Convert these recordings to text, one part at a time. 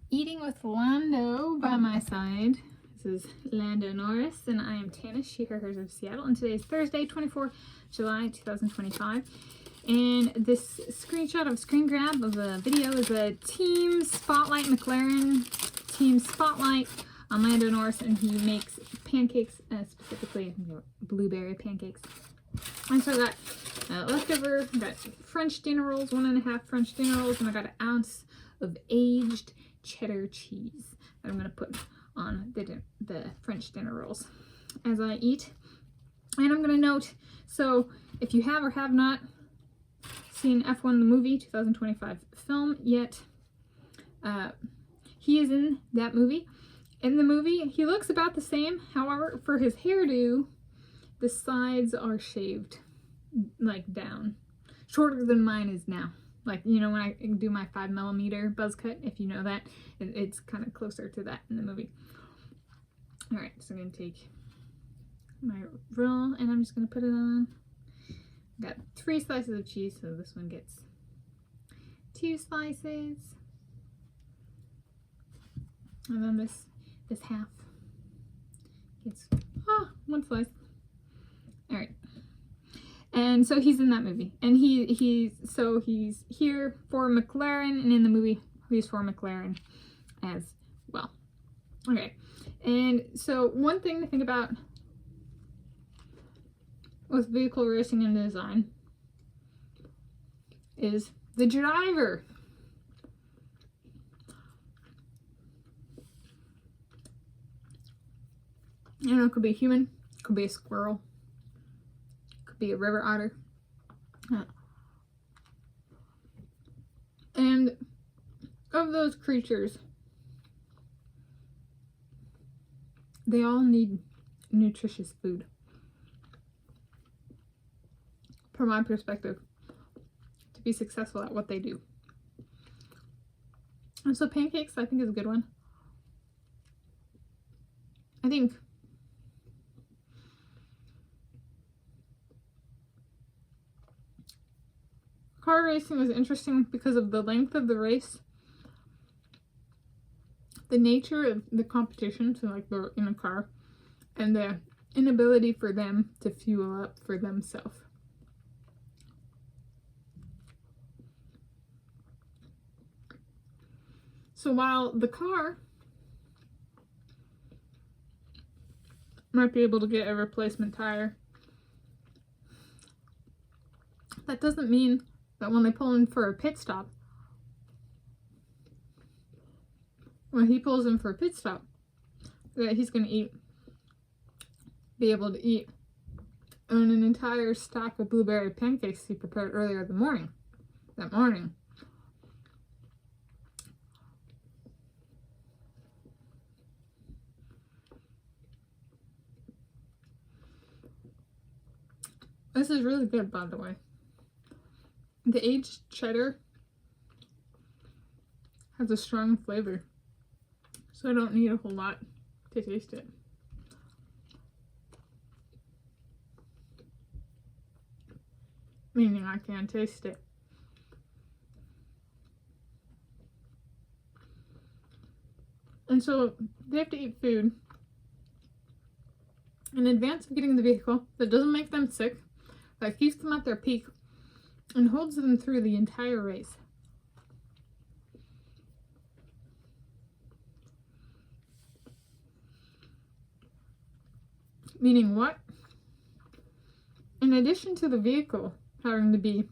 Eating with Lando by my side. This is Lando Norris, and I am Tanis, she, her, hers of Seattle, and today is Thursday, 24 July 2025. And this screenshot of screen grab of the video is a Team Spotlight McLaren Team Spotlight on Lando Norris, and he makes pancakes, specifically blueberry pancakes. And so I got leftover, got French dinner rolls, 1.5 French dinner rolls, and I got an ounce of aged cheddar cheese that I'm going to put on the French dinner rolls as I eat. And I'm going to note, so if you have or have not seen F1 the movie 2025 film yet, he is in that movie. In the movie, he looks about the same. However, for his hairdo, the sides are shaved like down, shorter than mine is now. Like, you know, when I do my 5mm buzz cut, if you know that, it's kind of closer to that in the movie. All right, so I'm going to take my roll and I'm just going to put it on. Got 3 slices of cheese, so this one gets 2 slices. And then this half gets 1 slice. All right. And so he's in that movie, and he's here for McLaren, and in the movie he's for McLaren as well. Okay, and so one thing to think about with vehicle racing and design is the driver. You know, it could be a human, it could be a squirrel, be a river otter. And of those creatures, they all need nutritious food. From my perspective, to be successful at what they do. And so pancakes, I think, is a good one. I think car racing is interesting because of the length of the race, the nature of the competition, so like they're in a car, and the inability for them to fuel up for themselves. So while the car might be able to get a replacement tire, that doesn't mean that when they pull in for a pit stop, when he pulls in for a pit stop, that he's going to be able to eat on an entire stack of blueberry pancakes he prepared earlier that morning. This is really good, by the way. The aged cheddar has a strong flavor, so I don't need a whole lot to taste it. Meaning I can taste it. And so they have to eat food in advance of getting the vehicle that doesn't make them sick, that keeps them at their peak, and holds them through the entire race. Meaning what? In addition to the vehicle having to be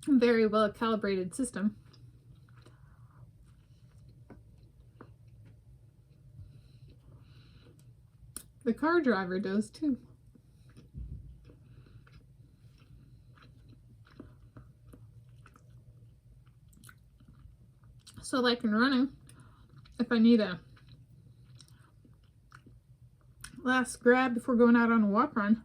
a very well calibrated system, the car driver does too. So like in running, if I need a last grab before going out on a walk run,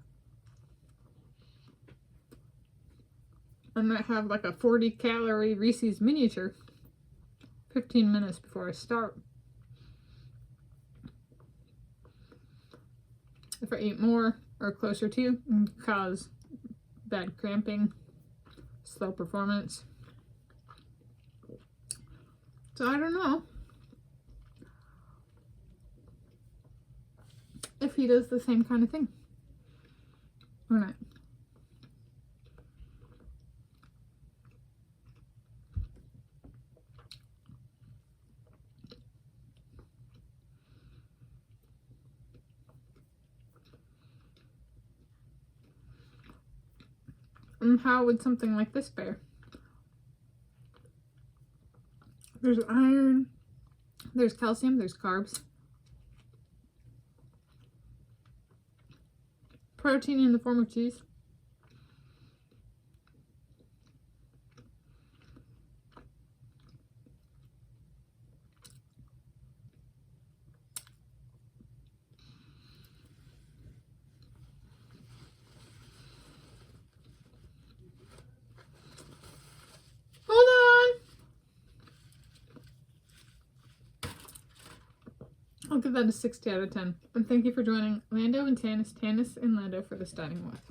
I might have like a 40-calorie Reese's miniature 15 minutes before I start. If I eat more or closer to, it can cause bad cramping, slow performance. So I don't know if he does the same kind of thing or not. And how would something like this fare? There's iron, there's calcium, there's carbs, protein in the form of cheese. I'll give that a 60 out of 10. And thank you for joining Lando and Tanis and Lando for the Starting With.